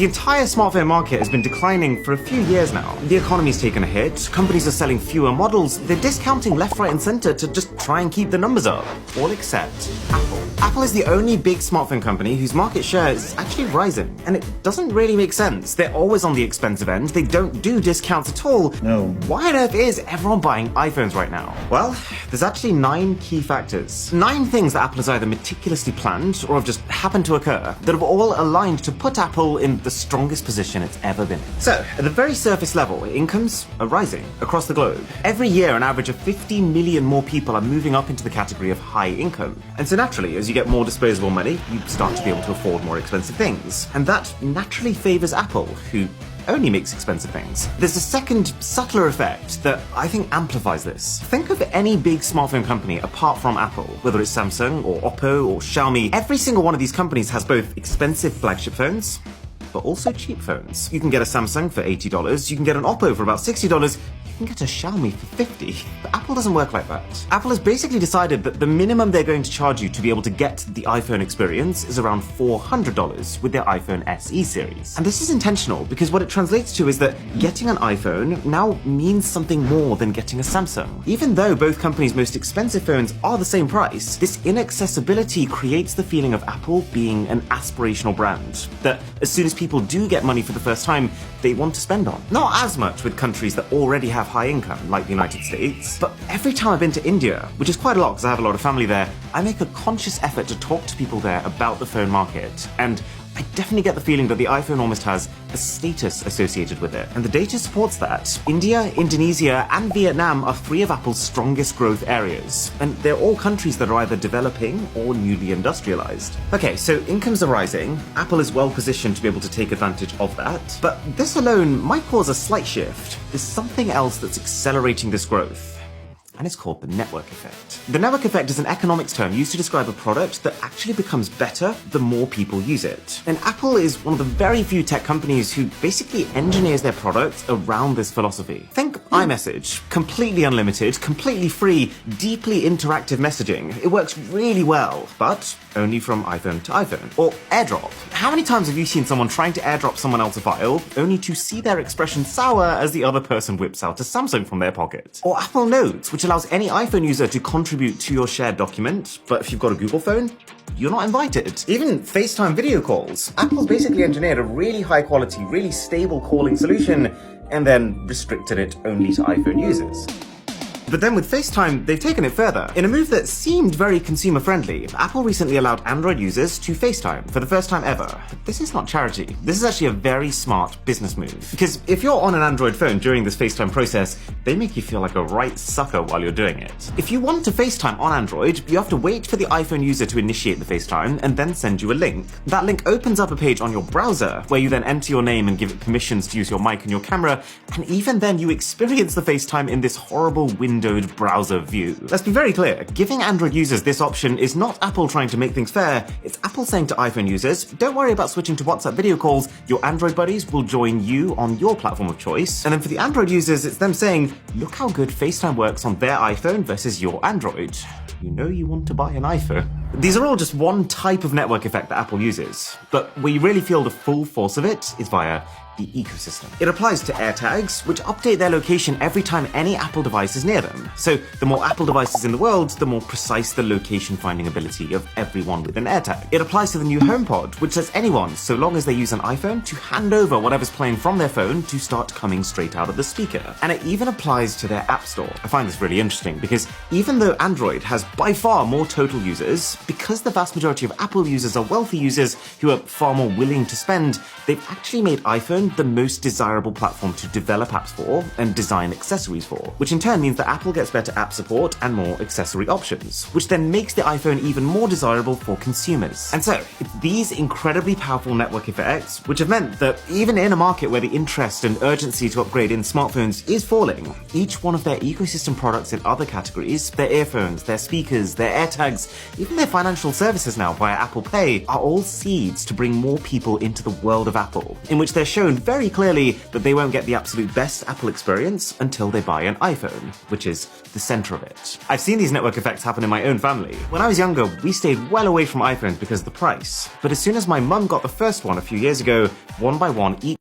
The entire smartphone market has been declining for a few years now. The economy's taken a hit, companies are selling fewer models, they're discounting left, right and center to just try and keep the numbers up. All except Apple. Apple is the only big smartphone company whose market share is actually rising. And it doesn't really make sense. They're always on the expensive end, they don't do discounts at all. No. Why on earth is everyone buying iPhones right now? Well, there's actually 9 key factors. 9 things that Apple has either meticulously planned or have just happened to occur that have all aligned to put Apple in the strongest position it's ever been in. So, at the very surface level, incomes are rising across the globe. Every year, an average of 50 million more people are moving up into the category of high income. And so naturally, as you get more disposable money, you start to be able to afford more expensive things. And that naturally favors Apple, who only makes expensive things. There's a second, subtler effect that I think amplifies this. Think of any big smartphone company apart from Apple, whether it's Samsung or Oppo or Xiaomi. Every single one of these companies has both expensive flagship phones, but also cheap phones. You can get a Samsung for $80, you can get an Oppo for about $60, you can get a Xiaomi for $50. But Apple doesn't work like that. Apple has basically decided that the minimum they're going to charge you to be able to get the iPhone experience is around $400 with their iPhone SE series. And this is intentional because what it translates to is that getting an iPhone now means something more than getting a Samsung. Even though both companies' most expensive phones are the same price, this inaccessibility creates the feeling of Apple being an aspirational brand that as soon as people do get money for the first time, they want to spend on. Not as much with countries that already have high income, like the United States, but every time I've been to India, which is quite a lot because I have a lot of family there, I make a conscious effort to talk to people there about the phone market, and I definitely get the feeling that the iPhone almost has a status associated with it. And the data supports that. India, Indonesia, and Vietnam are 3 of Apple's strongest growth areas. And they're all countries that are either developing or newly industrialized. Okay, so incomes are rising. Apple is well positioned to be able to take advantage of that. But this alone might cause a slight shift. There's something else that's accelerating this growth, and it's called the network effect. The network effect is an economics term used to describe a product that actually becomes better the more people use it. And Apple is one of the very few tech companies who basically engineers their products around this philosophy. Think iMessage, completely unlimited, completely free, deeply interactive messaging. It works really well, but only from iPhone to iPhone. Or AirDrop. How many times have you seen someone trying to AirDrop someone else a file, only to see their expression sour as the other person whips out a Samsung from their pocket? Or Apple Notes, which allows any iPhone user to contribute to your shared document, but if you've got a Google phone, you're not invited. Even FaceTime video calls. Apple's basically engineered a really high quality, really stable calling solution, and then restricted it only to iPhone users. But then with FaceTime, they've taken it further. In a move that seemed very consumer-friendly, Apple recently allowed Android users to FaceTime for the first time ever. But this is not charity. This is actually a very smart business move. Because if you're on an Android phone during this FaceTime process, they make you feel like a right sucker while you're doing it. If you want to FaceTime on Android, you have to wait for the iPhone user to initiate the FaceTime and then send you a link. That link opens up a page on your browser where you then enter your name and give it permissions to use your mic and your camera, and even then you experience the FaceTime in this horrible windowed browser view. Let's be very clear, giving Android users this option is not Apple trying to make things fair, it's Apple saying to iPhone users, don't worry about switching to WhatsApp video calls, your Android buddies will join you on your platform of choice. And then for the Android users, it's them saying, look how good FaceTime works on their iPhone versus your Android. You know you want to buy an iPhone. These are all just one type of network effect that Apple uses, but where you really feel the full force of it is via the ecosystem. It applies to AirTags, which update their location every time any Apple device is near them. So the more Apple devices in the world, the more precise the location finding ability of everyone with an AirTag. It applies to the new HomePod, which lets anyone, so long as they use an iPhone, to hand over whatever's playing from their phone to start coming straight out of the speaker. And it even applies to their App Store. I find this really interesting because even though Android has by far more total users, because the vast majority of Apple users are wealthy users who are far more willing to spend, they've actually made iPhone the most desirable platform to develop apps for and design accessories for, which in turn means that Apple gets better app support and more accessory options, which then makes the iPhone even more desirable for consumers. And so, it's these incredibly powerful network effects which have meant that even in a market where the interest and urgency to upgrade in smartphones is falling, each one of their ecosystem products in other categories, their earphones, their speakers, their AirTags, even their financial services now via Apple Pay are all seeds to bring more people into the world of Apple, in which they're shown very clearly that they won't get the absolute best Apple experience until they buy an iPhone, which is the center of it. I've seen these network effects happen in my own family. When I was younger, we stayed well away from iPhones because of the price, but as soon as my mum got the first one a few years ago, one by one, each